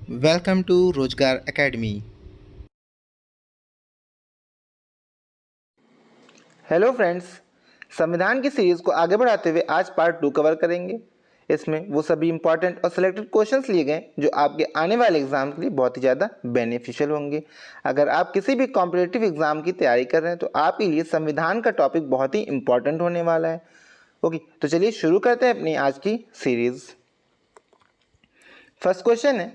Welcome to रोजगार academy. Hello friends, संविधान की सीरीज को आगे बढ़ाते हुए आज पार्ट 2 कवर करेंगे। इसमें वो सभी इंपॉर्टेंट और सिलेक्टेड क्वेश्चंस लिए गए जो आपके आने वाले एग्जाम के लिए बहुत ही ज़्यादा बेनिफिशियल होंगे। अगर आप किसी भी कॉम्पिटिटिव एग्जाम की तैयारी कर रहे हैं तो आपके लिए संविधान का टॉपिक बहुत ही इंपॉर्टेंट होने वाला है। ओके, तो चलिए शुरू करते हैं अपनी आज की सीरीज। फर्स्ट क्वेश्चन है,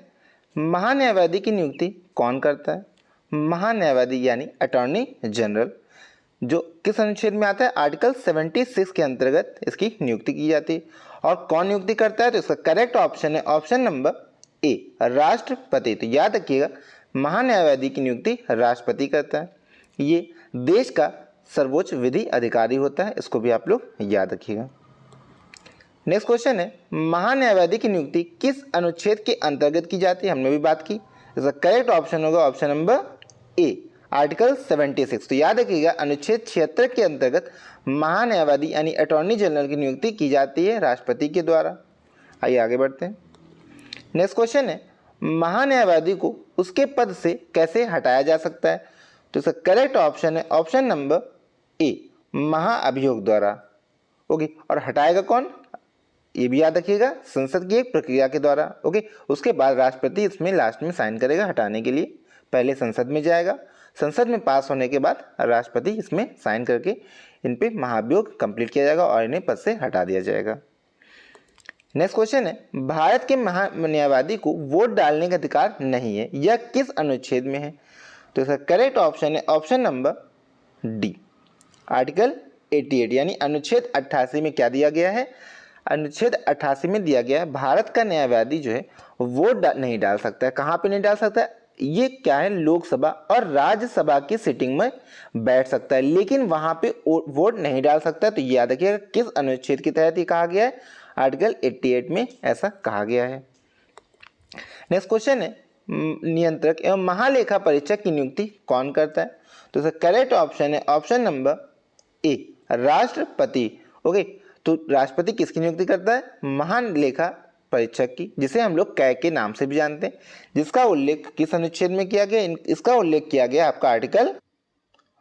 महान्यायवादी की नियुक्ति कौन करता है? महान्यायवादी यानी अटॉर्नी जनरल, जो किस अनुच्छेद में आता है? आर्टिकल 76 के अंतर्गत इसकी नियुक्ति की जाती है। और कौन नियुक्ति करता है? तो इसका करेक्ट ऑप्शन है ऑप्शन नंबर ए, राष्ट्रपति। तो याद रखिएगा, महान्यायवादी की नियुक्ति राष्ट्रपति करता है। ये देश का सर्वोच्च विधि अधिकारी होता है, इसको भी आप लोग याद रखिएगा। नेक्स्ट क्वेश्चन है, महान्यायवादी की नियुक्ति किस अनुच्छेद के अंतर्गत की जाती है? हमने भी बात की। इसका करेक्ट ऑप्शन होगा ऑप्शन नंबर ए, आर्टिकल 76। तो याद रखिएगा, अनुच्छेद 76 के अंतर्गत महान्यायवादी यानी अटॉर्नी जनरल की नियुक्ति की जाती है राष्ट्रपति के द्वारा। आइए आगे बढ़ते हैं। नेक्स्ट क्वेश्चन है, महान्यायवादी को उसके पद से कैसे हटाया जा सकता है? तो इसका करेक्ट ऑप्शन है ऑप्शन नंबर ए, महाअभियोग द्वारा। ओके, और हटाएगा कौन? ये भी याद रखिएगा, संसद की एक प्रक्रिया के द्वारा। ओके, उसके बाद राष्ट्रपति इसमें लास्ट में साइन करेगा हटाने के लिए। पहले संसद में जाएगा, संसद में पास होने के बाद राष्ट्रपति इसमें साइन करके इन पे महाभियोग कंप्लीट किया जाएगा और इन्हें पद से हटा दिया जाएगा। नेक्स्ट क्वेश्चन है, भारत के महान्यायवादी को वोट डालने का अधिकार नहीं है, यह किस अनुच्छेद में है? तो इसका करेक्ट ऑप्शन है ऑप्शन नंबर डी, आर्टिकल 88 यानी अनुच्छेद 88 में क्या दिया गया है? अनुच्छेद 88 में दिया गया है, भारत का न्यायवादी जो है वोट नहीं डाल सकता है। कहाँ पे नहीं डाल सकता है? ये क्या है, लोकसभा और राज्यसभा की सिटिंग में बैठ सकता है, लेकिन वहां पे वोट नहीं डाल सकता है। तो याद रखिएगा, किस अनुच्छेद के तहत ये कहा गया है? आर्टिकल 88 में ऐसा कहा गया है। नेक्स्ट क्वेश्चन है, नियंत्रक एवं महालेखा परीक्षक की नियुक्ति कौन करता है? तो इसका करेक्ट ऑप्शन है ऑप्शन नंबर ए, राष्ट्रपति। ओके, तो राष्ट्रपति किसकी नियुक्ति करता है? महान लेखा परीक्षक की, जिसे हम लोग कैग के नाम से भी जानते हैं, जिसका उल्लेख किस अनुच्छेद में किया गया? इसका उल्लेख किया गया आपका आर्टिकल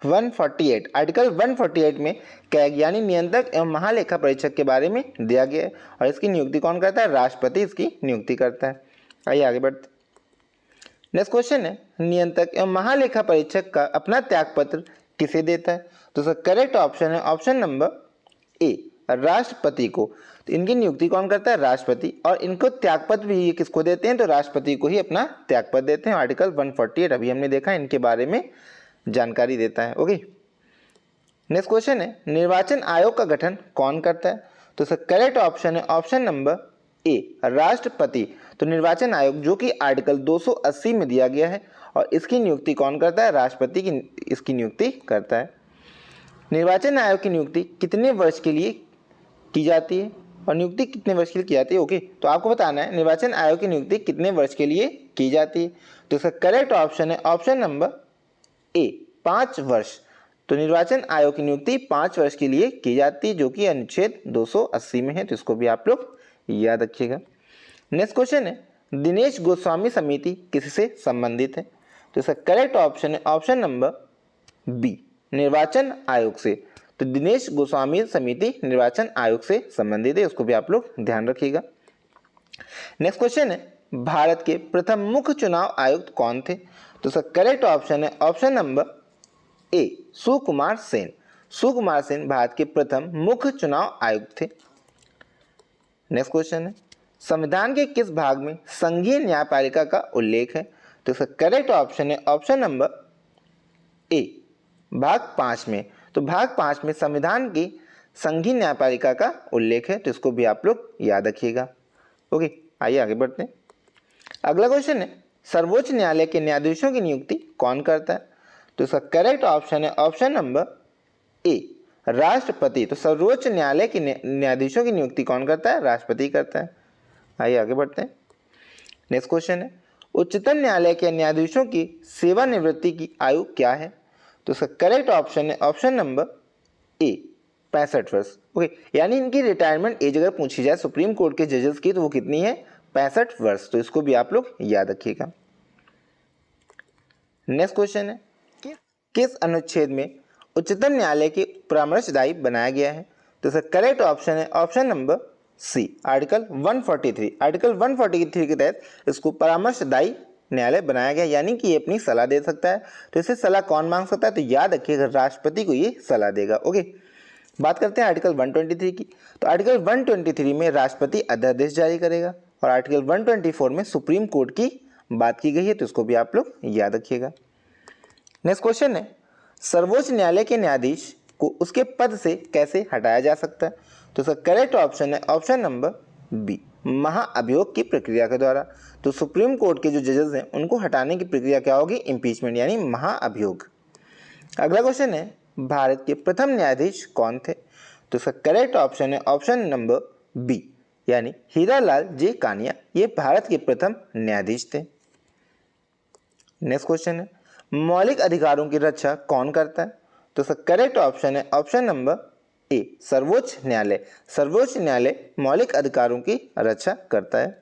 148। आर्टिकल 148 में कैग यानी नियंत्रक एवं महालेखा परीक्षक के बारे में दिया गया है, और इसकी नियुक्ति कौन करता है? राष्ट्रपति इसकी नियुक्ति करता है। आइए आगे बढ़ते। नेक्स्ट क्वेश्चन है, नियंत्रक एवं महालेखा परीक्षक का अपना त्यागपत्र किसे देता है? तो इसका करेक्ट ऑप्शन है ऑप्शन नंबर ए, राष्ट्रपति को। तो इनकी नियुक्ति कौन करता है? राष्ट्रपति। और इनको त्यागपत्र भी ये किसको देते हैं? तो राष्ट्रपति को ही अपना त्यागपत्र देते हैं। आर्टिकल 148 अभी हमने देखा, इनके बारे में जानकारी देता है। ओके, नेक्स्ट क्वेश्चन है, निर्वाचन आयोग का गठन कौन करता है? तो इसका करेक्ट ऑप्शन है ऑप्शन नंबर ए, राष्ट्रपति। तो निर्वाचन आयोग जो कि आर्टिकल 280 में दिया गया है, और इसकी नियुक्ति कौन करता है? राष्ट्रपति की इसकी नियुक्ति करता है। निर्वाचन आयोग की नियुक्ति कितने वर्ष के लिए की जाती है, और नियुक्ति कितने वर्ष के लिए की जाती है? ओके, तो आपको बताना है निर्वाचन आयोग की नियुक्ति कितने वर्ष के लिए की जाती है। तो इसका करेक्ट ऑप्शन है ऑप्शन नंबर ए, 5 वर्ष। तो निर्वाचन आयोग की नियुक्ति 5 वर्ष के लिए की जाती है, जो कि अनुच्छेद 280 में है। तो इसको भी आप लोग याद रखिएगा। नेक्स्ट क्वेश्चन है, दिनेश गोस्वामी समिति किससे संबंधित है? तो इसका करेक्ट ऑप्शन है ऑप्शन नंबर बी, निर्वाचन आयोग से। तो दिनेश गोस्वामी समिति निर्वाचन आयोग से संबंधित है, उसको भी आप लोग ध्यान रखिएगा। नेक्स्ट क्वेश्चन है, भारत के प्रथम मुख्य चुनाव आयुक्त कौन थे? तो इसका करेक्ट ऑप्शन है option number A, Sukumar Sen. Sukumar Sen Bharat के प्रथम मुख्य चुनाव आयुक्त थे। नेक्स्ट क्वेश्चन है, संविधान के किस भाग में संघीय न्यायपालिका का उल्लेख है? तो इसका करेक्ट ऑप्शन है ऑप्शन नंबर ए, भाग 5 में। तो भाग 5 में संविधान की संघीय न्यायपालिका का उल्लेख है, तो इसको भी आप लोग याद रखिएगा। ओके, आइए आगे बढ़ते हैं। अगला क्वेश्चन है, सर्वोच्च न्यायालय के न्यायाधीशों की नियुक्ति कौन करता है? तो इसका करेक्ट ऑप्शन है ऑप्शन नंबर ए, राष्ट्रपति। तो सर्वोच्च न्यायालय के न्यायाधीशों की नियुक्ति कौन करता है? राष्ट्रपति करता है। आइए आगे बढ़ते हैं। नेक्स्ट क्वेश्चन है, उच्चतम न्यायालय के न्यायाधीशों की सेवानिवृत्ति की आयु क्या है? तो इसका करेक्ट ऑप्शन है ऑप्शन नंबर ए, 65 वर्ष। ओके, यानी इनकी रिटायरमेंट एज अगर पूछी जाए सुप्रीम कोर्ट के जजेस की, तो वो कितनी है? 65 वर्ष। तो इसको भी आप लोग याद रखिएगा। नेक्स्ट क्वेश्चन है, किस अनुच्छेद में उच्चतम न्यायालय की परामर्शदायी बनाया गया है? तो इसका करेक्ट ऑप्शन है option number C, article 143। Article 143 के तहत इसको परामर्शदायी न्यायालय बनाया गया, यानी कि ये अपनी सलाह दे सकता है। तो इसे सलाह कौन मांग सकता है? तो याद रखिएगा, राष्ट्रपति को ये सलाह देगा। ओके, बात करते हैं आर्टिकल 123 की। तो आर्टिकल 123 में राष्ट्रपति अध्यादेश जारी करेगा और आर्टिकल 124 में सुप्रीम कोर्ट की बात की गई है। तो इसको भी आप लोग याद रखिएगा। नेक्स्ट क्वेश्चन है, सर्वोच्च न्यायालय के न्यायाधीश को उसके पद से कैसे हटाया जा सकता है? तो इसका करेक्ट ऑप्शन है ऑप्शन नंबर बी, महाअभियोग की प्रक्रिया के द्वारा। तो सुप्रीम कोर्ट के जो जजेस हैं उनको हटाने की प्रक्रिया क्या होगी? इम्पीचमेंट यानी महाअभियोग। अगला क्वेश्चन है, भारत के प्रथम न्यायाधीश कौन थे? तो इसका करेक्ट ऑप्शन है ऑप्शन नंबर बी, यानी हीरालाल जे कानिया, ये भारत के प्रथम न्यायाधीश थे। नेक्स्ट क्वेश्चन है, मौलिक अधिकारों की रक्षा कौन करता है? तो इसका करेक्ट ऑप्शन है ऑप्शन नंबर ए, सर्वोच्च न्यायालय। सर्वोच्च न्यायालय मौलिक अधिकारों की रक्षा करता है।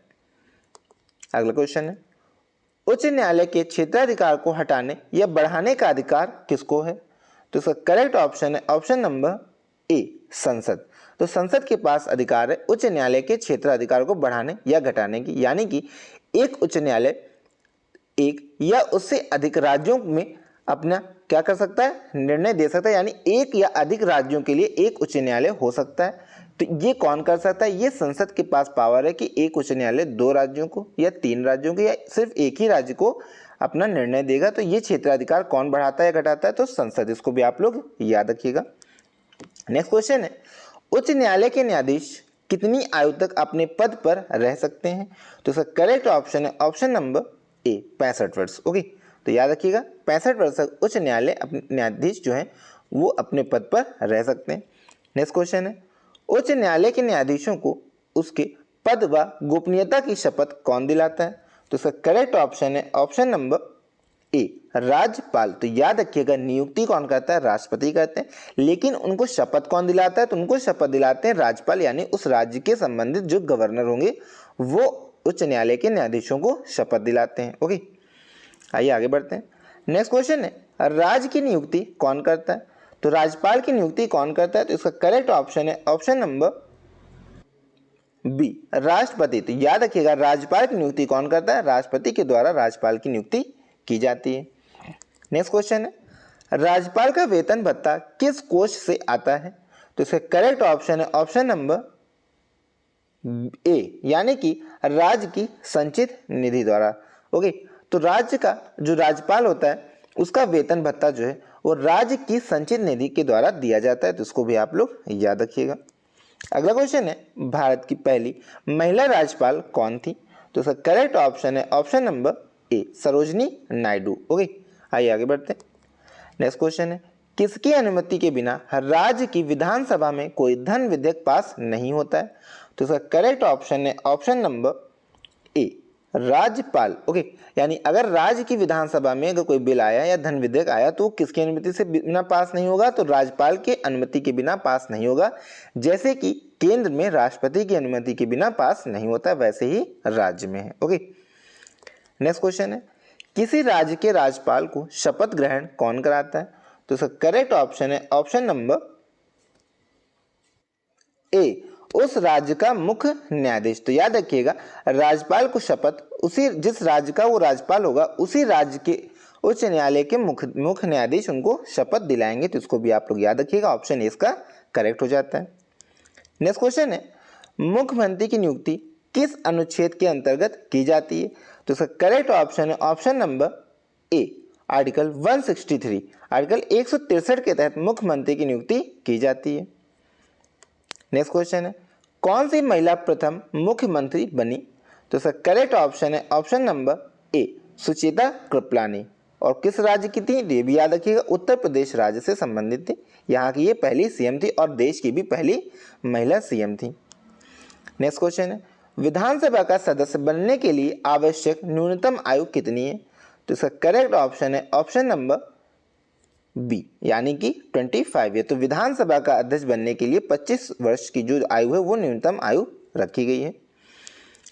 अगला क्वेश्चन है, उच्च न्यायालय के क्षेत्राधिकार को हटाने या बढ़ाने का अधिकार किसको है? तो इसका करेक्ट ऑप्शन है ऑप्शन नंबर ए, संसद। तो संसद के पास अधिकार है उच्च न्यायालय के क्षेत्राधिकार को बढ़ाने या घटाने की, यानी कि एक उच्च न्यायालय एक या उससे अधिक राज्यों में अपना क्या कर सकता है? निर्णय दे सकता है, यानी एक या अधिक राज्यों के लिए एक उच्च न्यायालय हो सकता है। तो ये कौन कर सकता है? ये संसद के पास पावर है कि एक उच्च न्यायालय 2 राज्यों को या 3 राज्यों को या सिर्फ एक ही राज्य को अपना निर्णय देगा। तो ये क्षेत्राधिकार कौन बढ़ाता है या घटाता है? तो संसद। इसको भी आप लोग याद रखिएगा। नेक्स्ट क्वेश्चन है, उच्च न्यायालय के न्यायाधीश कितनी आयु तक अपने पद पर रह सकते हैं? तो इसका करेक्ट ऑप्शन है ऑप्शन नंबर ए, 65 वर्ष। ओके, तो याद रखिएगा 65 वर्ष तक उच्च न्यायालय अपने न्यायाधीश जो हैं वो अपने पद पर रह सकते हैं। नेक्स्ट क्वेश्चन है, उच्च न्यायालय के न्यायाधीशों को उसके पद व गोपनीयता की शपथ कौन दिलाता है? तो इसका करेक्ट ऑप्शन है ऑप्शन नंबर ए, राज्यपाल। तो याद रखिएगा, नियुक्ति कौन करता है? राष्ट्रपति करते हैं, लेकिन उनको शपथ कौन दिलाता है? तो उनको शपथ दिलाते हैं राज्यपाल, यानी उस राज्य के संबंधित जो गवर्नर होंगे वो उच्च न्यायालय के न्यायाधीशों को शपथ दिलाते हैं। ओके, आइए आगे बढ़ते हैं। नेक्स्ट क्वेश्चन है, राज्य की नियुक्ति कौन करता है? तो राज्यपाल की नियुक्ति कौन करता है? तो इसका करेक्ट ऑप्शन है ऑप्शन नंबर बी, राष्ट्रपति। तो याद रखिएगा, राज्यपाल की नियुक्ति कौन करता है? राष्ट्रपति के द्वारा राज्यपाल की नियुक्ति की जाती है। नेक्स्ट क्वेश्चन है, राज्यपाल का वेतन भत्ता किस कोष से आता है? तो इसका करेक्ट ऑप्शन है ऑप्शन नंबर ए, यानी कि राज्य की संचित निधि द्वारा। ओके, तो राज्य का जो राज्यपाल होता है उसका वेतन भत्ता जो है वो राज्य की संचित निधि के द्वारा दिया जाता है। तो इसको भी आप लोग याद रखिएगा। अगला क्वेश्चन है, भारत की पहली महिला राज्यपाल कौन थी? तो इसका करेक्ट ऑप्शन है option number A, Sarojini Naidu. Okay, आइए आगे बढ़ते हैं। नेक्स्ट क्वेश्चन है, किसकी अनुमति के बिना राज्य की विधानसभा में कोई धन विधेयक पास नहीं होता है? तो इसका करेक्ट ऑप्शन है ऑप्शन नंबर ए, राज्यपाल। ओके, यानी अगर राज्य की विधानसभा में अगर कोई बिल आया या धन विधेयक आया तो किसकी अनुमति से बिना पास नहीं होगा? तो राज्यपाल के अनुमति के बिना पास नहीं होगा। जैसे कि केंद्र में राष्ट्रपति की अनुमति के बिना पास नहीं होता, वैसे ही राज्य में है। ओके, नेक्स्ट क्वेश्चन है, किसी राज्य के राज्यपाल को शपथ ग्रहण कौन कराता है? तो इसका करेक्ट ऑप्शन है ऑप्शन नंबर ए, उस राज्य का मुख्य न्यायाधीश। तो याद रखिएगा, राज्यपाल को शपथ उसी जिस राज्य का वो राज्यपाल होगा उसी राज्य के उच्च न्यायालय के मुख्य न्यायाधीश उनको शपथ दिलाएंगे। तो इसको भी आप लोग याद रखिएगा, ऑप्शन ए इसका करेक्ट हो जाता है। नेक्स्ट क्वेश्चन है, मुख्यमंत्री की नियुक्ति किस अनुच्छेद के अंतर्गत की जाती है? तो इसका करेक्ट ऑप्शन है option number A, article 163। Article 163 के तहत मुख्यमंत्री की नियुक्ति की जाती है। नेक्स्ट क्वेश्चन है, कौन सी महिला प्रथम मुख्यमंत्री बनी? तो इसका करेक्ट ऑप्शन है option number A, Sucheta Kripalani. और किस राज्य की थी? ये भी याद रखिएगा, उत्तर प्रदेश राज्य से संबंधित थी। यहाँ की ये पहली सीएम थी और देश की भी पहली महिला सीएम थी। नेक्स्ट क्वेश्चन है, विधानसभा का सदस्य बनने के लिए आवश्यक न्यूनतम आयु कितनी है? तो इसका करेक्ट ऑप्शन है ऑप्शन नंबर बी, यानी कि 25 है। तो विधानसभा का अध्यक्ष बनने के लिए 25 वर्ष की जो आयु है वो न्यूनतम आयु रखी गई है।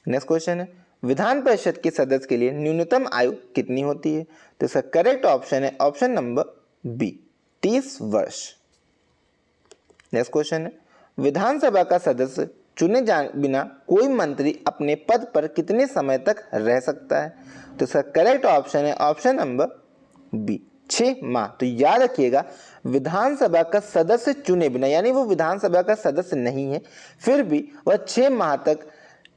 नेक्स्ट क्वेश्चन है विधान परिषद के सदस्य के लिए न्यूनतम आयु कितनी होती है? तो इसका करेक्ट ऑप्शन है ऑप्शन नंबर बी 30 वर्ष। नेक्स्ट क्वेश्चन है विधानसभा का सदस्य चुने जाने बिना कोई मंत्री अपने पद पर कितने समय तक रह सकता है? तो इसका करेक्ट ऑप्शन है ऑप्शन नंबर बी 6 माह। तो याद रखिएगा विधानसभा का सदस्य चुने बिना, यानी वो विधानसभा का सदस्य नहीं है फिर भी वह 6 माह तक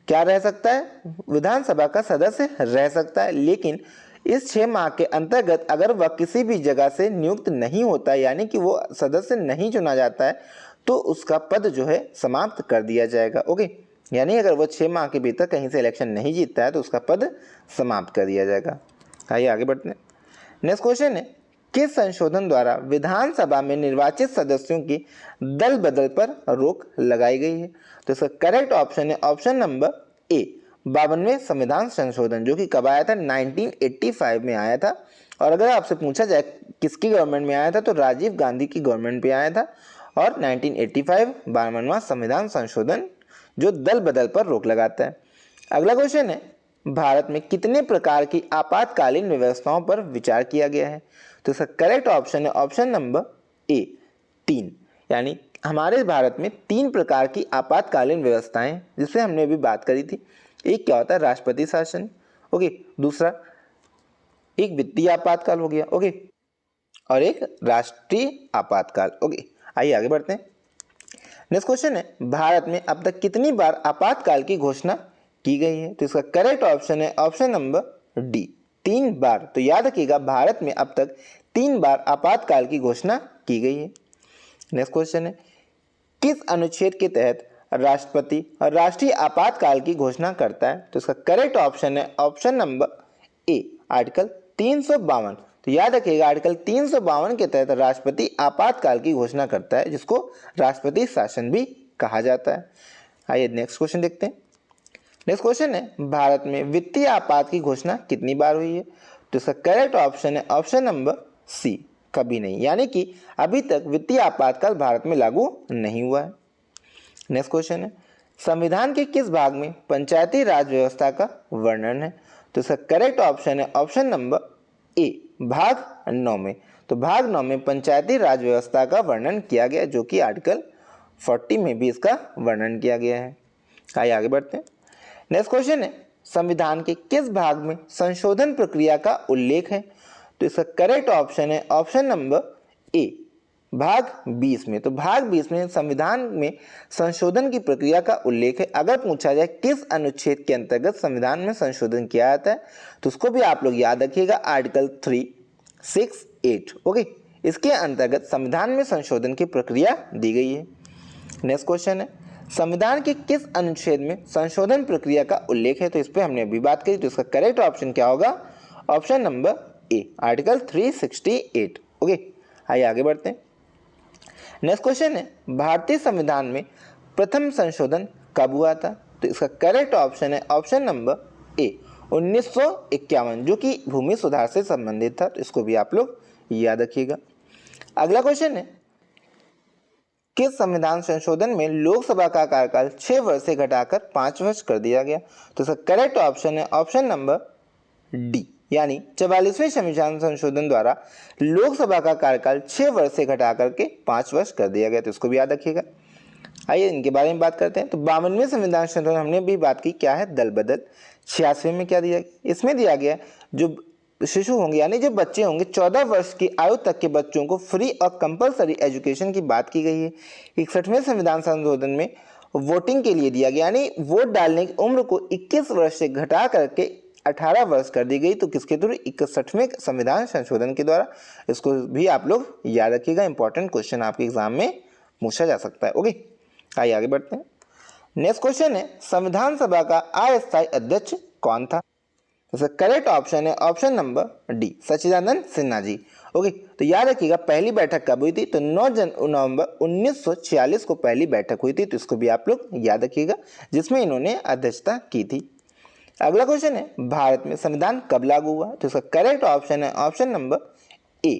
क्या रह सकता है? विधानसभा का सदस्य रह सकता है। लेकिन इस 6 माह के अंतर्गत अगर वह किसी भी जगह से नियुक्त नहीं होता है, यानी कि वो सदस्य नहीं चुना जाता है, तो उसका पद जो है समाप्त कर दिया जाएगा। ओके, यानी अगर वो 6 माह के भीतर कहीं से इलेक्शन नहीं जीतता है तो उसका पद समाप्त कर दिया जाएगा। आइए आगे बढ़ते हैं। नेक्स्ट क्वेश्चन है किस संशोधन द्वारा विधानसभा में निर्वाचित सदस्यों की दल बदल पर रोक लगाई गई है? तो इसका करेक्ट ऑप्शन है ऑप्शन नंबर ए 52वें संविधान संशोधन, जो कि कब आया था? 1985 में आया था। और अगर आपसे पूछा जाए किसकी गवर्नमेंट में आया था तो राजीव गांधी की गवर्नमेंट पे आया था। और 1985 52वां संविधान संशोधन जो दल बदल पर रोक लगाता है। अगला क्वेश्चन है भारत में कितने प्रकार की आपातकालीन व्यवस्थाओं पर विचार किया गया है? तो इसका करेक्ट ऑप्शन है ऑप्शन नंबर ए 3, यानी हमारे भारत में 3 प्रकार की आपातकालीन व्यवस्थाएं जिससे हमने अभी बात करी थी। एक क्या होता है? राष्ट्रपति शासन। ओके, दूसरा एक वित्तीय आपातकाल हो गया। ओके, और एक राष्ट्रीय आपातकाल। ओके, आइए आगे बढ़ते हैं। नेक्स्ट क्वेश्चन है भारत में अब तक कितनी बार आपातकाल की घोषणा की गई है? तो इसका करेक्ट ऑप्शन है ऑप्शन नंबर डी 3 बार। तो याद रखिएगा भारत में अब तक 3 बार आपातकाल की घोषणा की गई है। नेक्स्ट क्वेश्चन है किस अनुच्छेद के तहत राष्ट्रपति राष्ट्रीय आपातकाल की घोषणा करता है? तो इसका करेक्ट ऑप्शन है ऑप्शन नंबर ए आर्टिकल 352। तो याद रखिएगा आर्टिकल 352 के तहत राष्ट्रपति आपातकाल की घोषणा करता है, जिसको राष्ट्रपति शासन भी कहा जाता है। आइए नेक्स्ट क्वेश्चन देखते हैं। नेक्स्ट क्वेश्चन है भारत में वित्तीय आपात की घोषणा कितनी बार हुई है? तो इसका करेक्ट ऑप्शन है ऑप्शन नंबर सी कभी नहीं, यानी कि अभी तक वित्तीय आपातकाल भारत में लागू नहीं हुआ है। नेक्स्ट क्वेश्चन है संविधान के किस भाग में पंचायती राज व्यवस्था का वर्णन है? तो इसका करेक्ट ऑप्शन है ऑप्शन नंबर ए भाग 9 में। तो भाग 9 में पंचायती राज व्यवस्था का वर्णन किया गया, जो कि आर्टिकल 40 में भी इसका वर्णन किया गया है। आइए आगे बढ़ते हैं। नेक्स्ट क्वेश्चन है संविधान के किस भाग में संशोधन प्रक्रिया का उल्लेख है? तो इसका करेक्ट ऑप्शन है ऑप्शन नंबर ए भाग 20 में। तो भाग 20 में संविधान में संशोधन की प्रक्रिया का उल्लेख है। अगर पूछा जाए किस अनुच्छेद के अंतर्गत संविधान में संशोधन किया जाता है तो उसको भी आप लोग याद रखिएगा, आर्टिकल 368। ओके, इसके अंतर्गत संविधान में संशोधन की प्रक्रिया दी गई है। नेक्स्ट क्वेश्चन है संविधान के किस अनुच्छेद में संशोधन प्रक्रिया का उल्लेख है? तो इस पर हमने अभी बात करी, तो इसका करेक्ट ऑप्शन क्या होगा? Option number A article 368। Okay, आइए आगे बढ़ते हैं। नेक्स्ट क्वेश्चन है भारतीय संविधान में प्रथम संशोधन कब हुआ था? तो इसका करेक्ट ऑप्शन है ऑप्शन नंबर ए 1951, जो कि भूमि सुधार से संबंधित था। तो इसको भी आप लोग याद रखिएगा। अगला क्वेश्चन है किस संविधान संशोधन में लोकसभा का कार्यकाल 6 वर्ष से घटाकर 5 वर्ष कर दिया गया? तो इसका करेक्ट ऑप्शन है ऑप्शन नंबर डी, यानी 44वें संविधान संशोधन द्वारा लोकसभा का कार्यकाल 6 वर्ष से घटा करके 5 वर्ष कर दिया गया। तो इसको भी याद रखिएगा। आइए इनके बारे में बात करते हैं। तो 52वें संविधान संशोधन हमने भी बात की, क्या है? दल बदल। 86वें में क्या दिया गया? इसमें दिया गया जो शिशु होंगे यानी जो बच्चे होंगे 14 वर्ष की आयु तक के बच्चों को फ्री और कंपलसरी एजुकेशन की बात की गई है। 61वें संविधान संशोधन में वोटिंग के लिए दिया गया, यानी वोट डालने की उम्र को 21 वर्ष से घटा करके 18 वर्ष कर दी गई। तो किसके थ्रू? 61वें संविधान संशोधन के द्वारा। इसको भी आप लोग याद रखिएगा, इंपॉर्टेंट क्वेश्चन आपके एग्जाम में पूछा जा सकता है। ओके, आइए आगे बढ़ते हैं। नेक्स्ट क्वेश्चन है संविधान सभा का अस्थायी अध्यक्ष कौन था? तो करेक्ट ऑप्शन है ऑप्शन नंबर डी सच्चिदानंद सिन्हा जी। ओके, तो याद रखिएगा पहली बैठक कब हुई थी? तो 9 नवंबर 1946 को पहली बैठक हुई थी। तो इसको भी आप लोग याद रखिएगा, जिसमें इन्होंने अध्यक्षता की थी। अगला क्वेश्चन है भारत में संविधान कब लागू हुआ? तो इसका करेक्ट ऑप्शन है ऑप्शन नंबर ए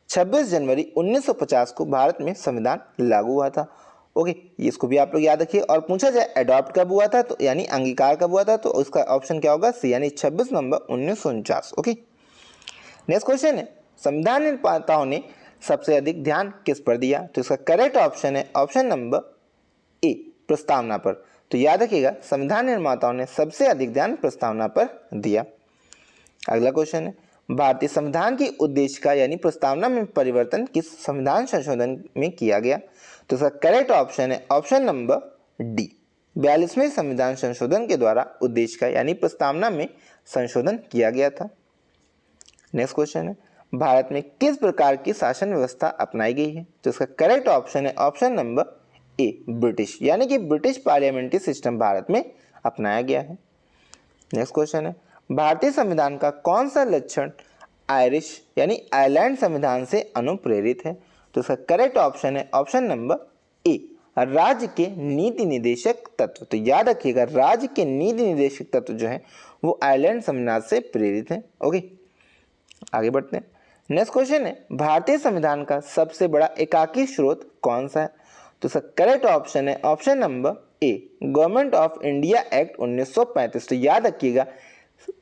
26 जनवरी 1950 को भारत में संविधान लागू हुआ था। ओके, इसको भी आप लोग याद रखिए। और पूछा जाए अडॉप्ट कब हुआ था, तो यानी अंगीकार कब हुआ था, तो उसका ऑप्शन क्या होगा, सी, यानी 26 नवंबर 1949। ओके, नेक्स्ट क्वेश्चन है, संविधान निर्माताओं ने सबसे अधिक ध्यान किस पर दिया, तो इसका करेक्ट ऑप्शन है ऑप्शन नंबर ए, प्रस्तावना पर। तो याद रखिएगा, संविधान निर्माताओं ने सबसे अधिक ध्यान प्रस्तावना पर दिया। अगला क्वेश्चन है, भारतीय संविधान की उद्देशिका यानी प्रस्तावना में परिवर्तन किस संविधान संशोधन में किया गया, तो इसका करेक्ट ऑप्शन है ऑप्शन नंबर डी, 42वें संविधान संशोधन के द्वारा उद्देशिका यानी प्रस्तावना में संशोधन किया गया था। नेक्स्ट क्वेश्चन है, भारत में किस प्रकार की शासन व्यवस्था अपनाई गई है, तो इसका करेक्ट ऑप्शन है ऑप्शन नंबर ए, ब्रिटिश, यानी कि ब्रिटिश पार्लियामेंट्री सिस्टम भारत में अपनाया गया है। नेक्स्ट क्वेश्चन है, भारतीय संविधान का कौन सा लक्षण आयरिश यानी आयरलैंड संविधान से अनुप्रेरित है, तो इसका करेक्ट ऑप्शन है ऑप्शन नंबर ए, राज्य के नीति निदेशक तत्व। तो याद रखिएगा, राज्य के नीति निदेशक तत्व जो है वो आयरलैंड संविधान से प्रेरित है। ओके, आगे बढ़ते हैं। नेक्स्ट क्वेश्चन है, भारतीय संविधान का सबसे बड़ा एकाकी स्रोत कौन सा है, तो इसका करेक्ट ऑप्शन है option number A, government of India act 1935। तो याद रखिएगा,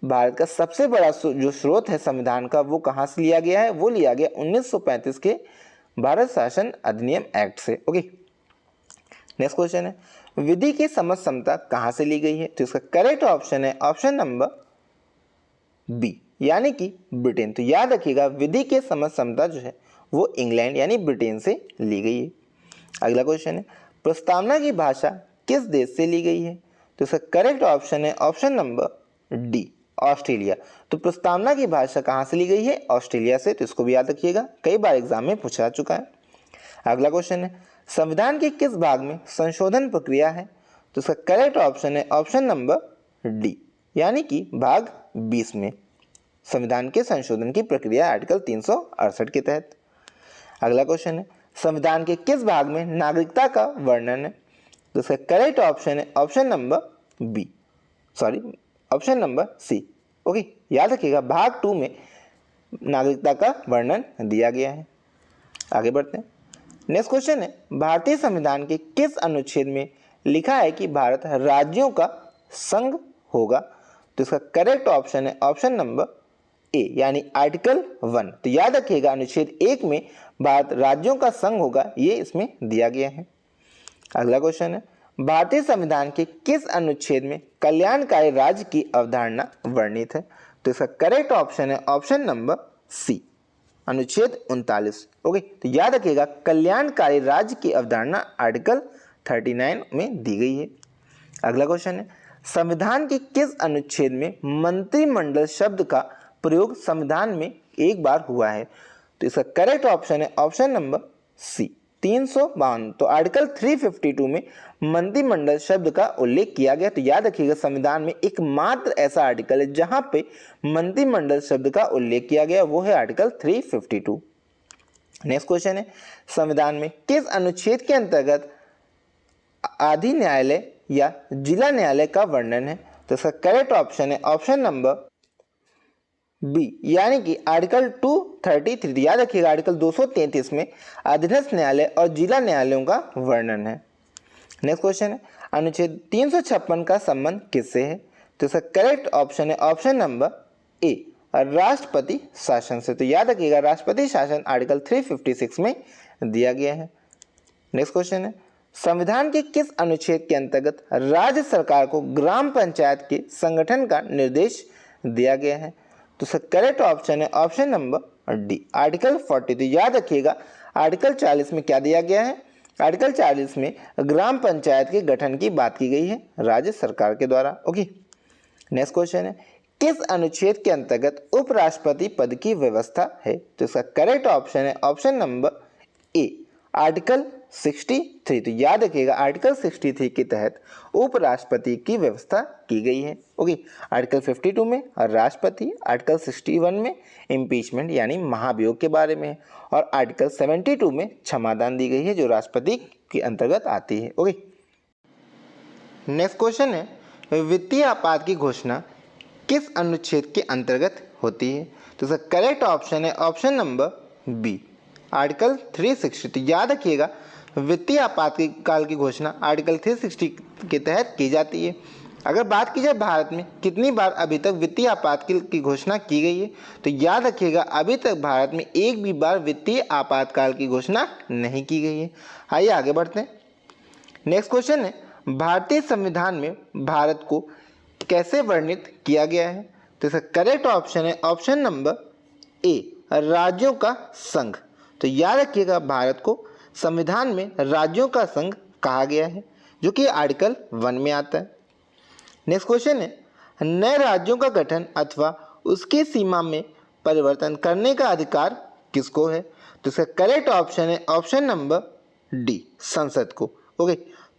भारत का सबसे बड़ा जो स्रोत है संविधान का वो कहाँ से लिया गया है, वो लिया गया 1935 के भारत शासन अधिनियम एक्ट से। ओके, नेक्स्ट क्वेश्चन है, विधि की समझ क्षमता कहाँ से ली गई है, तो इसका करेक्ट ऑप्शन है ऑप्शन नंबर बी, यानी कि ब्रिटेन। तो याद रखिएगा, विधि के समझ क्षमता जो है वो इंग्लैंड यानी ब्रिटेन से ली गई है। अगला क्वेश्चन है, प्रस्तावना की भाषा किस देश से ली गई है, तो इसका करेक्ट ऑप्शन है ऑप्शन नंबर डी, ऑस्ट्रेलिया। तो प्रस्तावना की भाषा कहाँ से ली गई है, ऑस्ट्रेलिया से। तो इसको भी याद रखिएगा, कई बार एग्जाम में पूछा चुका है। अगला क्वेश्चन है, संविधान के किस भाग में संशोधन प्रक्रिया है, तो इसका करेक्ट ऑप्शन है ऑप्शन नंबर डी, यानी कि भाग 20 में संविधान के संशोधन की प्रक्रिया आर्टिकल 368 के तहत। अगला क्वेश्चन है, संविधान के किस भाग में नागरिकता का वर्णन है, तो इसका करेक्ट ऑप्शन है option number B, sorry option number C. Okay, याद रखिएगा, भाग 2 में नागरिकता का वर्णन दिया गया है। आगे बढ़ते हैं। नेक्स्ट क्वेश्चन है, भारतीय संविधान के किस अनुच्छेद में लिखा है कि भारत राज्यों का संघ होगा, तो इसका करेक्ट ऑप्शन है ऑप्शन नंबर ए, यानी आर्टिकल 1। तो याद रखिएगा, अनुच्छेद 1 में भारत राज्यों का संघ होगा, ये इसमें दिया गया है। अगला क्वेश्चन है, भारतीय संविधान के किस अनुच्छेद में कल्याणकारी राज्य की अवधारणा वर्णित है, तो इसका करेक्ट ऑप्शन है ऑप्शन नंबर सी, अनुच्छेद 39। ओके, तो याद रखिएगा, कल्याणकारी राज्य की अवधारणा आर्टिकल 39 में दी गई है। अगला क्वेश्चन है, संविधान के किस अनुच्छेद में मंत्रिमंडल शब्द का प्रयोग संविधान में एक बार हुआ है, तो इसका करेक्ट ऑप्शन है ऑप्शन नंबर सी, 352। तो आर्टिकल 352 में मंत्रिमंडल शब्द का उल्लेख किया गया। तो याद रखिएगा, संविधान में एकमात्र ऐसा आर्टिकल है जहां पे मंत्रिमंडल शब्द का उल्लेख किया गया, वो है आर्टिकल 352। नेक्स्ट क्वेश्चन है, संविधान में किस अनुच्छेद के अंतर्गत आधि न्यायालय या जिला न्यायालय का वर्णन है, तो इसका करेक्ट ऑप्शन है ऑप्शन नंबर बी, यानी कि आर्टिकल 233। याद रखिएगा, आर्टिकल 233 में अधीनस्थ न्यायालय और जिला न्यायालयों का वर्णन है। नेक्स्ट क्वेश्चन है, अनुच्छेद 356 का संबंध किससे है, तो इसका करेक्ट ऑप्शन है ऑप्शन नंबर ए, राष्ट्रपति शासन से। तो याद रखिएगा, राष्ट्रपति शासन आर्टिकल 356 में दिया गया है। नेक्स्ट क्वेश्चन है, संविधान के किस अनुच्छेद के अंतर्गत राज्य सरकार को ग्राम पंचायत के संगठन का निर्देश दिया गया है, तो करेक्ट ऑप्शन है ऑप्शन नंबर डी, आर्टिकल 40। तो याद रखिएगा, आर्टिकल 40 में क्या दिया गया है, आर्टिकल 40 में ग्राम पंचायत के गठन की बात की गई है राज्य सरकार के द्वारा। ओके, नेक्स्ट क्वेश्चन है, किस अनुच्छेद के अंतर्गत उपराष्ट्रपति पद की व्यवस्था है, तो इसका करेक्ट ऑप्शन है ऑप्शन नंबर ए, आर्टिकल 63। तो याद रखिएगा, आर्टिकल 63 के तहत उपराष्ट्रपति की व्यवस्था की गई है। ओके, आर्टिकल 52 में राष्ट्रपति, आर्टिकल 61 में इम्पीचमेंट यानी महाभियोग के बारे में, और आर्टिकल 72 में क्षमादान दी गई है जो राष्ट्रपति के अंतर्गत आती है। ओके, नेक्स्ट क्वेश्चन है, वित्तीय आपात की घोषणा किस अनुच्छेद के अंतर्गत होती है, तो इसका करेक्ट ऑप्शन है ऑप्शन नंबर बी, आर्टिकल 360। तो याद रखिएगा, वित्तीय आपातकाल की घोषणा आर्टिकल 360 के तहत की जाती है। अगर बात की जाए भारत में कितनी बार अभी तक वित्तीय आपातकाल की घोषणा की गई है, तो याद रखिएगा अभी तक भारत में एक भी बार वित्तीय आपातकाल की घोषणा नहीं की गई है। आइए आगे बढ़ते हैं। नेक्स्ट क्वेश्चन है, भारतीय संविधान में भारत को कैसे वर्णित किया गया है? तो इसका करेक्ट ऑप्शन है ऑप्शन नंबर ए, राज्यों का संघ। तो याद रखिएगा भारत को संविधान में राज्यों का संघ कहा गया है, जो कि आर्टिकल 1 में आता है। नेक्स्ट क्वेश्चन है, नए राज्यों का गठन अथवा उसकी सीमा में परिवर्तन करने का अधिकार किसको है? तो इसका करेक्ट ऑप्शन है ऑप्शन नंबर डी, संसद को। ओके,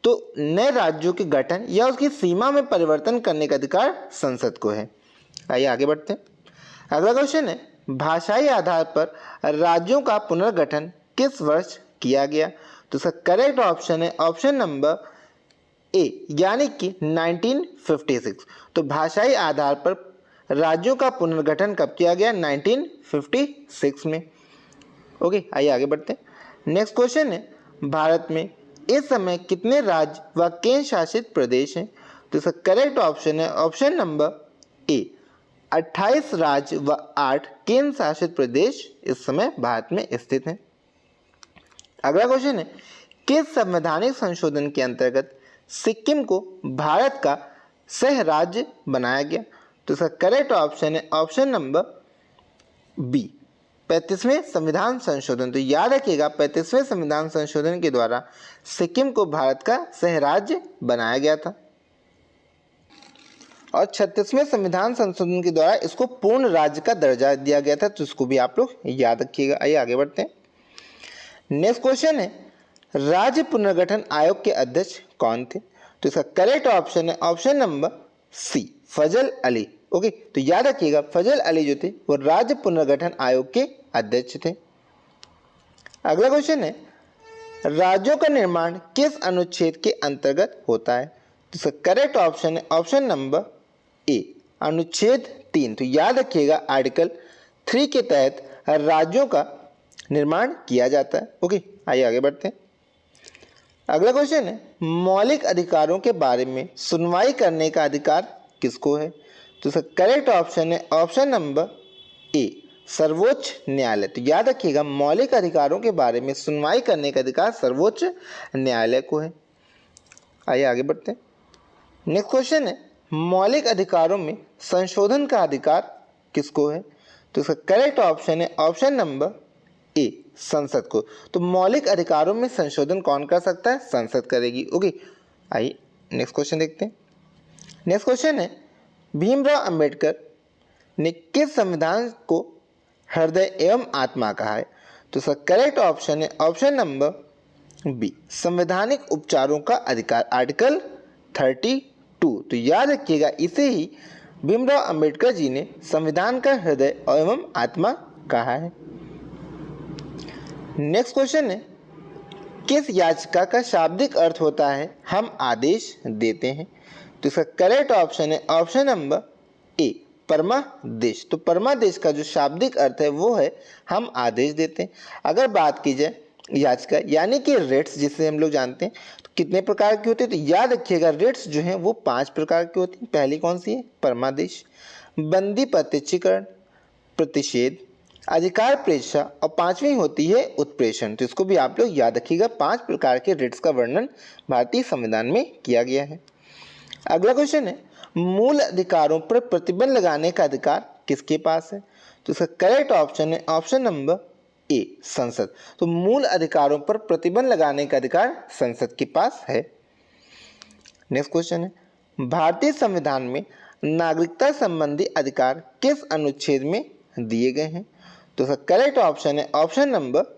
तो नए राज्यों के गठन या उसकी सीमा में परिवर्तन करने का अधिकार संसद को है। आइए आगे बढ़ते हैं। अगला क्वेश्चन है, भाषाई आधार पर राज्यों का पुनर्गठन किस वर्ष किया गया? तो इसका करेक्ट ऑप्शन है ऑप्शन नंबर ए, यानी कि 1956। तो भाषाई आधार पर राज्यों का पुनर्गठन कब किया गया? 1956 में। ओके, आइए आगे बढ़ते हैं। नेक्स्ट क्वेश्चन है, भारत में इस समय कितने राज्य व केंद्र शासित प्रदेश हैं? तो इसका करेक्ट ऑप्शन है ऑप्शन नंबर ए, 28 राज्य व 8 केंद्र शासित प्रदेश इस समय भारत में स्थित हैं। अगला क्वेश्चन है, किस संवैधानिक संशोधन के अंतर्गत सिक्किम को भारत का सह राज्य बनाया गया? तो इसका करेक्ट ऑप्शन है ऑप्शन नंबर बी, 35वें संविधान संशोधन। तो याद रखिएगा 35वें संविधान संशोधन के द्वारा सिक्किम को भारत का सह राज्य बनाया गया था और 36वें संविधान संशोधन के द्वारा इसको पूर्ण राज्य का दर्जा दिया गया था। तो इसको भी आप लोग याद रखिएगा। आइए आगे बढ़ते हैं। नेक्स्ट क्वेश्चन है, राज्य पुनर्गठन आयोग के अध्यक्ष कौन थे? तो इसका करेक्ट ऑप्शन है ऑप्शन नंबर सी, फजल अली। ओके, तो याद रखिएगा फजल अली जो थे वो राज्य पुनर्गठन आयोग के अध्यक्ष थे। अगला क्वेश्चन है, राज्यों का निर्माण किस अनुच्छेद के अंतर्गत होता है? तो इसका करेक्ट ऑप्शन है ऑप्शन नंबर ए, अनुच्छेद 3। तो याद रखिएगा आर्टिकल 3 के तहत राज्यों का निर्माण किया जाता है। ओके, आइए आगे बढ़ते हैं। अगला क्वेश्चन है, मौलिक अधिकारों के बारे में सुनवाई करने का अधिकार किसको है? तो इसका करेक्ट ऑप्शन है ऑप्शन नंबर ए, सर्वोच्च न्यायालय। तो याद रखिएगा मौलिक अधिकारों के बारे में सुनवाई करने का अधिकार सर्वोच्च न्यायालय को है। आइए आगे बढ़ते हैं। नेक्स्ट क्वेश्चन है, मौलिक अधिकारों में संशोधन का अधिकार किसको है? तो इसका करेक्ट ऑप्शन है ऑप्शन नंबर ए, संसद को। तो मौलिक अधिकारों में संशोधन कौन कर सकता है? संसद करेगी। ओके, आइए नेक्स्ट क्वेश्चन देखते हैं। नेक्स्ट क्वेश्चन है, भीमराव अंबेडकर ने किस संविधान को हृदय एवं आत्मा कहा है? तो इसका करेक्ट ऑप्शन है ऑप्शन नंबर बी, संवैधानिक उपचारों का अधिकार, आर्टिकल 32। तो याद रखिएगा इसे ही भीमराव अंबेडकर जी ने संविधान का हृदय एवं आत्मा कहा है। नेक्स्ट क्वेश्चन है, किस याचिका का शाब्दिक अर्थ होता है हम आदेश देते हैं? तो इसका करेक्ट ऑप्शन है ऑप्शन नंबर ए, परमादेश। तो परमादेश का जो शाब्दिक अर्थ है वो है हम आदेश देते हैं। अगर बात की जाए याचिका यानी कि रिट्स जिसे हम लोग जानते हैं, तो कितने प्रकार की होती है? तो याद रखिएगा रिट्स जो हैं वो 5 प्रकार की होती हैं। पहली कौन सी है? परमादेश, बंदी प्रत्यक्षीकरण, प्रतिषेध, अधिकार प्रेक्षा और 5वीं होती है उत्प्रेषण। तो इसको भी आप लोग याद रखिएगा। 5 प्रकार के रिट्स का वर्णन भारतीय संविधान में किया गया है। अगला क्वेश्चन है, मूल अधिकारों पर प्रतिबंध लगाने का अधिकार किसके पास है? तो इसका करेक्ट ऑप्शन है ऑप्शन नंबर ए, संसद। तो मूल अधिकारों पर प्रतिबंध लगाने का अधिकार संसद के पास है। नेक्स्ट क्वेश्चन है, भारतीय संविधान में नागरिकता संबंधी अधिकार किस अनुच्छेद में दिए गए हैं? तो इसका करेक्ट ऑप्शन है ऑप्शन नंबर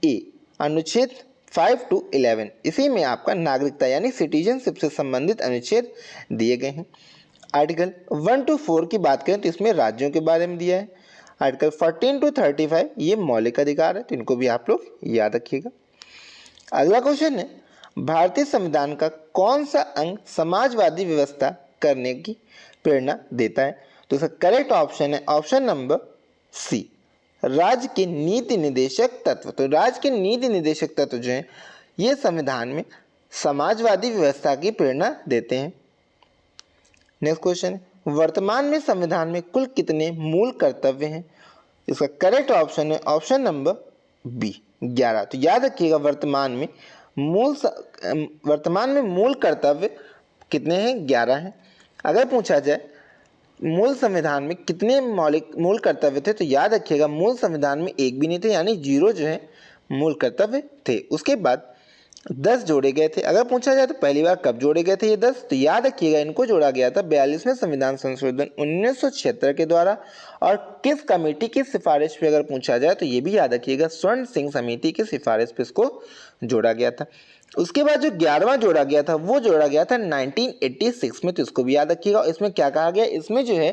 ए, अनुच्छेद 5 to 11। इसी में आपका नागरिकता यानी सिटीजनशिप से संबंधित अनुच्छेद दिए गए हैं। आर्टिकल 1 to 4 की बात करें तो इसमें राज्यों के बारे में दिया है। आर्टिकल 14 to 35 ये मौलिक अधिकार है, तो इनको भी आप लोग याद रखिएगा। अगला क्वेश्चन है, भारतीय संविधान का कौन सा अंग समाजवादी व्यवस्था करने की प्रेरणा देता है? तो इसका करेक्ट ऑप्शन है ऑप्शन नंबर सी, राज्य के नीति निदेशक तत्व। तो राज्य के नीति निदेशक तत्व जो हैं ये संविधान में समाजवादी व्यवस्था की प्रेरणा देते हैं। नेक्स्ट क्वेश्चन, वर्तमान में संविधान में कुल कितने मूल कर्तव्य हैं? इसका करेक्ट ऑप्शन है ऑप्शन नंबर बी 11। तो याद रखिएगा वर्तमान में मूल कर्तव्य कितने हैं? 11 हैं। अगर पूछा जाए मूल संविधान में कितने मूल कर्तव्य थे, तो याद रखिएगा मूल संविधान में एक भी नहीं थे, यानी 0 जो है मूल कर्तव्य थे। उसके बाद 10 जोड़े गए थे। अगर पूछा जाए तो पहली बार कब जोड़े गए थे ये 10, तो याद रखिएगा इनको जोड़ा गया था 42वें संविधान संशोधन 1976 के द्वारा। और किस कमेटी की सिफारिश पे अगर पूछा जाए तो ये भी याद रखिएगा स्वर्ण सिंह समिति की सिफारिश पे इसको जोड़ा गया था। उसके बाद जो 11वां जोड़ा गया था वो जोड़ा गया था 1986 में, तो इसको भी याद रखिएगा। इसमें क्या कहा गया, इसमें जो है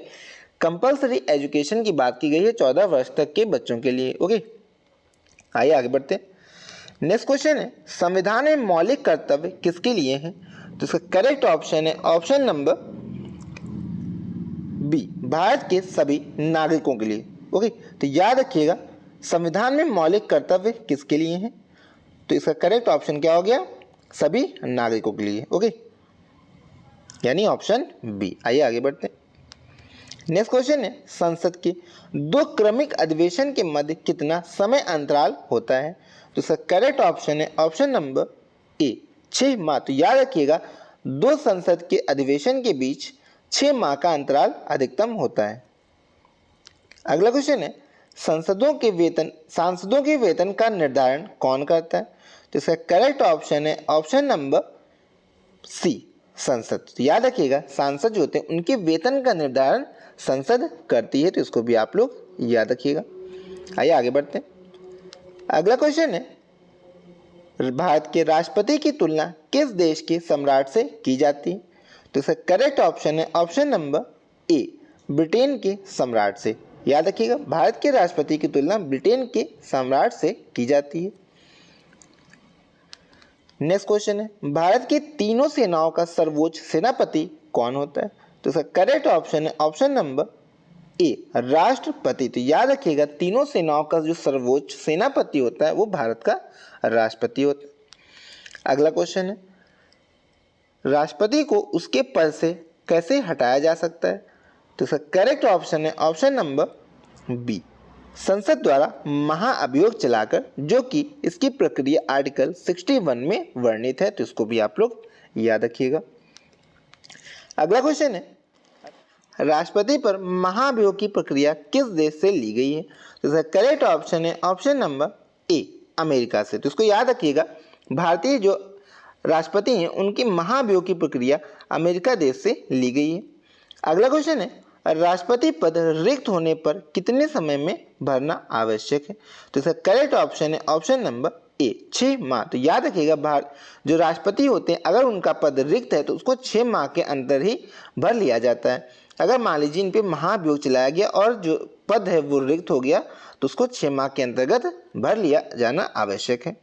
कंपल्सरी एजुकेशन की बात की गई है 14 वर्ष तक के बच्चों के लिए। ओके, आइए आगे बढ़ते हैं। नेक्स्ट क्वेश्चन है, संविधान में मौलिक कर्तव्य किसके लिए हैं? तो इसका करेक्ट ऑप्शन है ऑप्शन नंबर बी, भारत के सभी नागरिकों के लिए। ओके, तो याद रखिएगा संविधान में मौलिक कर्तव्य किसके लिए हैं? तो इसका करेक्ट ऑप्शन क्या हो गया? सभी नागरिकों के लिए। ओके, यानी ऑप्शन बी। आइए आगे बढ़ते हैं। नेक्स्ट क्वेश्चन है, संसद के 2 क्रमिक अधिवेशन के मध्य कितना समय अंतराल होता है? तो इसका करेक्ट ऑप्शन है ऑप्शन नंबर ए 6 माह। तो याद रखिएगा 2 संसद के अधिवेशन के बीच 6 माह का अंतराल अधिकतम होता है। अगला क्वेश्चन है, सांसदों के वेतन का निर्धारण कौन करता है? तो इसका करेक्ट ऑप्शन है ऑप्शन नंबर सी, संसद। तो याद रखिएगा सांसद जो होते हैं उनके वेतन का निर्धारण संसद करती है, तो इसको भी आप लोग याद रखिएगा। आइए आगे बढ़ते हैं। अगला क्वेश्चन है, भारत के राष्ट्रपति की तुलना किस देश के सम्राट से की जाती है? तो इसका करेक्ट ऑप्शन है ऑप्शन नंबर ए, ब्रिटेन के सम्राट से। याद रखिएगा भारत के राष्ट्रपति की तुलना ब्रिटेन के सम्राट से की जाती है। नेक्स्ट क्वेश्चन है, भारत की तीनों सेनाओं का सर्वोच्च सेनापति कौन होता है? तो इसका करेक्ट ऑप्शन है ऑप्शन नंबर ए, राष्ट्रपति। तो याद रखिएगा तीनों सेनाओं का जो सर्वोच्च सेनापति होता है वो भारत का राष्ट्रपति होता है। अगला क्वेश्चन है, राष्ट्रपति को उसके पद से कैसे हटाया जा सकता है? तो इसका करेक्ट ऑप्शन है ऑप्शन नंबर बी, संसद द्वारा महाअभियोग चलाकर, जो कि इसकी प्रक्रिया आर्टिकल 61 में वर्णित है, तो इसको भी आप लोग याद रखिएगा। अगला क्वेश्चन है, राष्ट्रपति पर महाभियोग की प्रक्रिया किस देश से ली गई है? तो इसका करेक्ट ऑप्शन है ऑप्शन नंबर ए, अमेरिका से। तो इसको याद रखिएगा भारतीय जो राष्ट्रपति हैं उनकी महाभियोग की प्रक्रिया अमेरिका देश से ली गई है। अगला क्वेश्चन है, राष्ट्रपति पद रिक्त होने पर कितने समय में भरना आवश्यक है? तो इसका करेक्ट ऑप्शन है ऑप्शन नंबर ए, 6 माह। तो याद रखिएगा जो राष्ट्रपति होते हैं अगर उनका पद रिक्त है तो उसको 6 माह के अंदर ही भर लिया जाता है। अगर मान लीजिए इन पे महाभियोग चलाया गया और जो पद है वो रिक्त हो गया तो उसको 6 माह के अंतर्गत भर लिया जाना आवश्यक है।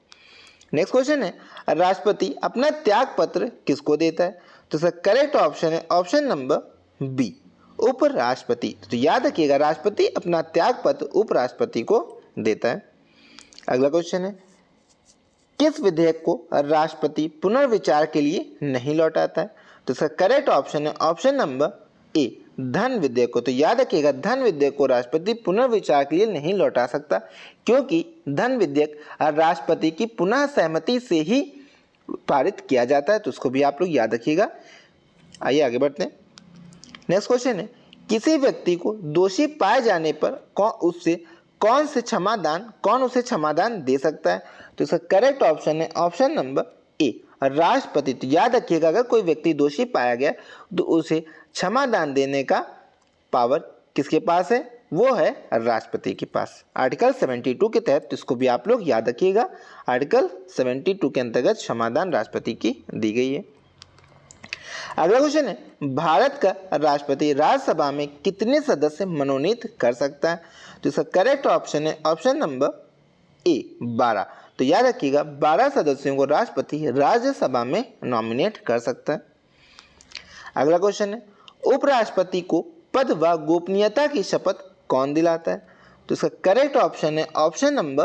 नेक्स्ट क्वेश्चन है, राष्ट्रपति अपना त्याग पत्र किसको देता है? तो इसका करेक्ट ऑप्शन है ऑप्शन नंबर बी, उपराष्ट्रपति। तो याद रखिएगा राष्ट्रपति अपना त्याग पत्र उपराष्ट्रपति को देता है। अगला क्वेश्चन है, किस विधेयक को राष्ट्रपति पुनर्विचार के लिए नहीं लौटाता है? तो इसका करेक्ट ऑप्शन है ऑप्शन नंबर ए, धन विधेयक को। तो याद रखिएगा धन विधेयक को राष्ट्रपति पुनर्विचार के लिए नहीं लौटा सकता, क्योंकि धन विधेयक राष्ट्रपति की पुनः सहमति से ही पारित किया जाता है, तो उसको भी आप लोग याद रखिएगा। आइए आगे बढ़ते हैं। नेक्स्ट क्वेश्चन है, किसी व्यक्ति को दोषी पाए जाने पर कौन उसे क्षमादान दे सकता है? तो इसका करेक्ट ऑप्शन है ऑप्शन नंबर ए, राष्ट्रपति। तो याद रखिएगा अगर कोई व्यक्ति दोषी पाया गया तो उसे क्षमादान देने का पावर किसके पास है? वो है राष्ट्रपति के पास, आर्टिकल 72 के तहत। इसको भी आप लोग याद रखिएगा आर्टिकल 72 के अंतर्गत क्षमादान राष्ट्रपति की दी गई है। अगला क्वेश्चन है, भारत का राष्ट्रपति राज्यसभा में कितने सदस्य मनोनीत कर सकता है? तो इसका करेक्ट ऑप्शन है ऑप्शन नंबर ए, 12। तो याद रखिएगा 12 सदस्यों को राष्ट्रपति राज्यसभा में नॉमिनेट कर सकता है। अगला क्वेश्चन है, उपराष्ट्रपति को पद व गोपनीयता की शपथ कौन दिलाता है? तो इसका करेक्ट ऑप्शन है ऑप्शन नंबर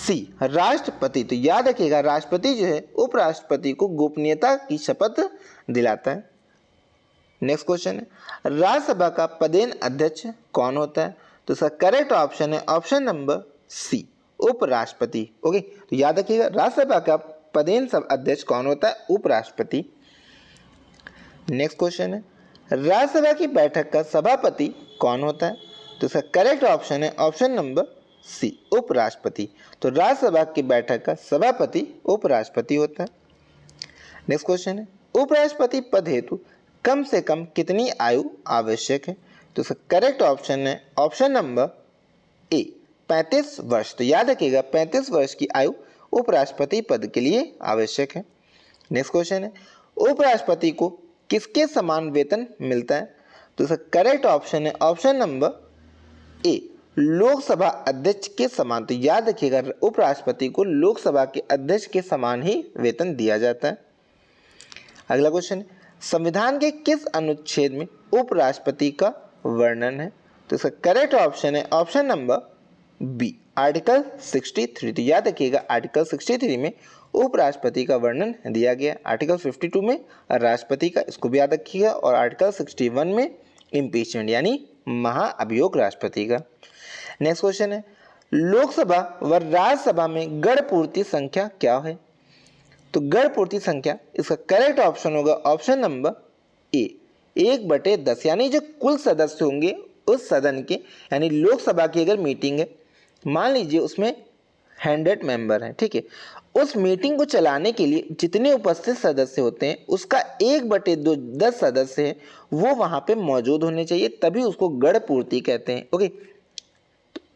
सी राष्ट्रपति। तो याद रखिएगा राष्ट्रपति जो है उपराष्ट्रपति को गोपनीयता की शपथ दिलाता है। नेक्स्ट क्वेश्चन है राज्यसभा का पदेन अध्यक्ष कौन होता है? तो इसका करेक्ट ऑप्शन है ऑप्शन नंबर सी उपराष्ट्रपति। ओके, तो याद रखिएगा राज्यसभा का पदेन सब अध्यक्ष कौन होता है? उपराष्ट्रपति। नेक्स्ट क्वेश्चन है राज्यसभा की बैठक का सभापति कौन होता है? तो इसका करेक्ट ऑप्शन है ऑप्शन नंबर सी उपराष्ट्रपति। तो राज्यसभा की बैठक का सभापति उपराष्ट्रपति होता है। नेक्स्ट क्वेश्चन है उपराष्ट्रपति पद हेतु कम से कम कितनी आयु आवश्यक है? तो इसका करेक्ट ऑप्शन है ऑप्शन नंबर ए 35 वर्ष। तो याद रखिएगा 35 वर्ष की आयु उपराष्ट्रपति पद के लिए आवश्यक है। नेक्स्ट क्वेश्चन है उपराष्ट्रपति को किसके समान वेतन मिलता है? तो इसका करेक्ट ऑप्शन है ऑप्शन नंबर ए लोकसभा अध्यक्ष के समान। तो याद रखिएगा उपराष्ट्रपति को लोकसभा के अध्यक्ष के समान ही वेतन दिया जाता है। अगला क्वेश्चन है संविधान के किस अनुच्छेद में उपराष्ट्रपति का वर्णन है? तो इसका करेक्ट ऑप्शन है ऑप्शन नंबर बी आर्टिकल 63। तो याद रखिएगा आर्टिकल 63 में उपराष्ट्रपति का वर्णन दिया गया। आर्टिकल 52 में राष्ट्रपति का, इसको भी याद रखिएगा, और आर्टिकल 61 में इम्पीचमेंट यानी महाअभियोग राष्ट्रपति का। नेक्स्ट क्वेश्चन है लोकसभा व राज्यसभा में गण पूर्ति संख्या क्या है? तो गण पूर्ति संख्या इसका करेक्ट ऑप्शन होगा ऑप्शन नंबर ए 1/10। यानी जो कुल सदस्य होंगे उस सदन के, यानी लोकसभा की अगर मीटिंग है, मान लीजिए उसमें 100 मेंबर हैं, ठीक है, उस मीटिंग को चलाने के लिए जितने उपस्थित सदस्य होते हैं उसका 1/10 सदस्य है वो वहां पे मौजूद होने चाहिए, तभी उसको गण पूर्ति कहते हैं। ओके,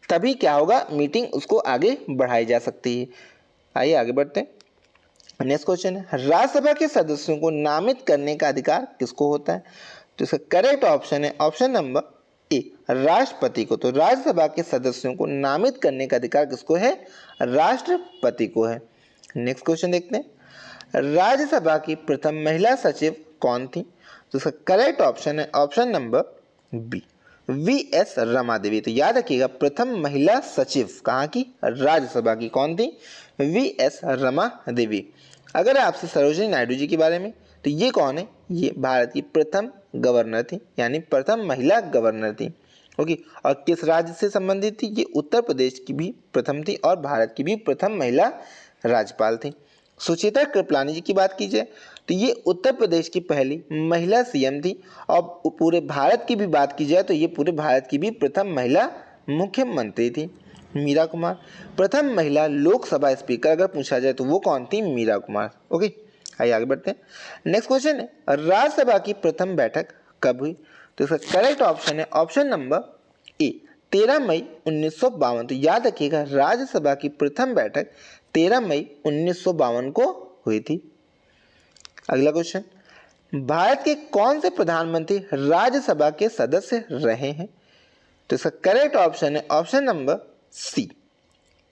तभी क्या होगा, मीटिंग उसको आगे बढ़ाई जा सकती है। आइए आगे बढ़ते हैं। नेक्स्ट क्वेश्चन है राज्यसभा के सदस्यों को नामित करने का अधिकार किसको होता है? तो इसका करेक्ट ऑप्शन है ऑप्शन नंबर ए राष्ट्रपति को। तो राज्यसभा के सदस्यों को नामित करने का अधिकार किसको है? राष्ट्रपति को है। नेक्स्ट क्वेश्चन देखते हैं राज्यसभा की प्रथम महिला सचिव कौन थी? तो इसका करेक्ट ऑप्शन है option number b V S. Rama Devi. तो याद रखिएगा प्रथम महिला सचिव कहाँ की? राज्यसभा की। कौन थी? वी.एस. रमा देवी। अगर आपसे सरोजिनी नायडू जी के बारे में, तो ये कौन है? ये भारत की प्रथम गवर्नर थी, यानी प्रथम महिला गवर्नर थी। ओके, और किस राज्य से संबंधित थी? ये उत्तर प्रदेश की भी प्रथम थी और भारत की भी प्रथम महिला राज्यपाल थी। सुचेता कृपलानी जी की बात की जाए तो ये उत्तर प्रदेश की पहली महिला सीएम थी, और पूरे भारत की भी बात की जाए तो ये पूरे भारत की भी प्रथम महिला मुख्यमंत्री थी। मीरा कुमार प्रथम महिला लोकसभा स्पीकर अगर पूछा जाए तो वो कौन थी? मीरा कुमार। ओके, आइए आगे बढ़ते हैं। नेक्स्ट क्वेश्चन है राज्यसभा की प्रथम बैठक कब हुई? तो इसका करेक्ट ऑप्शन है ऑप्शन नंबर ए 13 मई 1952। तो याद रखिएगा राज्यसभा की प्रथम बैठक 13 मई 1952 को हुई थी। अगला क्वेश्चन भारत के कौन से प्रधानमंत्री राज्यसभा के सदस्य रहे हैं? तो इसका करेक्ट ऑप्शन है ऑप्शन नंबर सी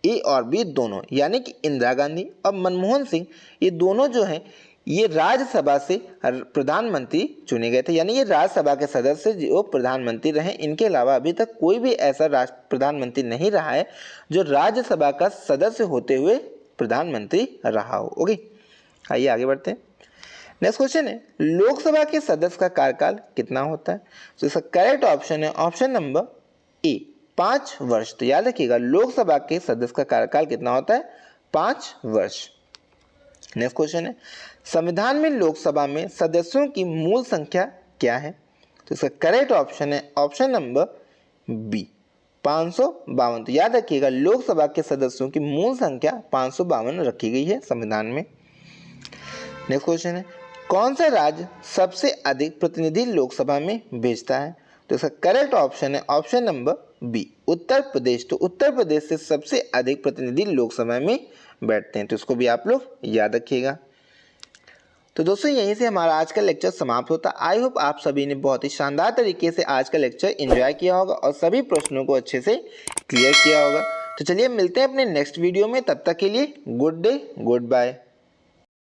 ए और बी दोनों, यानी कि इंदिरा गांधी और मनमोहन सिंह, ये दोनों जो हैं ये राज्यसभा से प्रधानमंत्री चुने गए थे, यानी ये राज्यसभा के सदस्य जो प्रधानमंत्री रहे। इनके अलावा अभी तक कोई भी ऐसा राष्ट्र प्रधानमंत्री नहीं रहा है जो राज्यसभा का सदस्य होते हुए प्रधानमंत्री रहा हो। ओके, आइए आगे बढ़ते हैं। नेक्स्ट क्वेश्चन है लोकसभा के सदस्य का कार्यकाल कितना होता है? तो इसका करेक्ट ऑप्शन है ऑप्शन नंबर ए 5 वर्ष। तो याद रखिएगा लोकसभा के सदस्य का कार्यकाल कितना होता है? 5 वर्ष। नेक्स्ट क्वेश्चन है संविधान में लोकसभा में सदस्यों की मूल संख्या क्या है? तो इसका करेक्ट ऑप्शन है ऑप्शन नंबर बी 552। तो याद रखिएगा लोकसभा के सदस्यों की मूल संख्या 552 रखी गई है संविधान में। नेक्स्ट क्वेश्चन है कौन सा राज्य सबसे अधिक प्रतिनिधि लोकसभा में भेजता है? तो इसका करेक्ट ऑप्शन है option number B Uttar Pradesh. तो उत्तर प्रदेश से सबसे अधिक प्रतिनिधि लोकसभा में बैठते हैं, तो इसको भी आप लोग याद रखिएगा। तो दोस्तों यहीं से हमारा आज का लेक्चर समाप्त होता है। आई होप आप सभी ने बहुत ही शानदार तरीके से आज का लेक्चर एंजॉय किया होगा और सभी प्रश्नों को अच्छे से क्लियर किया होगा। तो चलिए मिलते हैं अपने नेक्स्ट वीडियो में, तब तक के लिए गुड डे गुड बाय।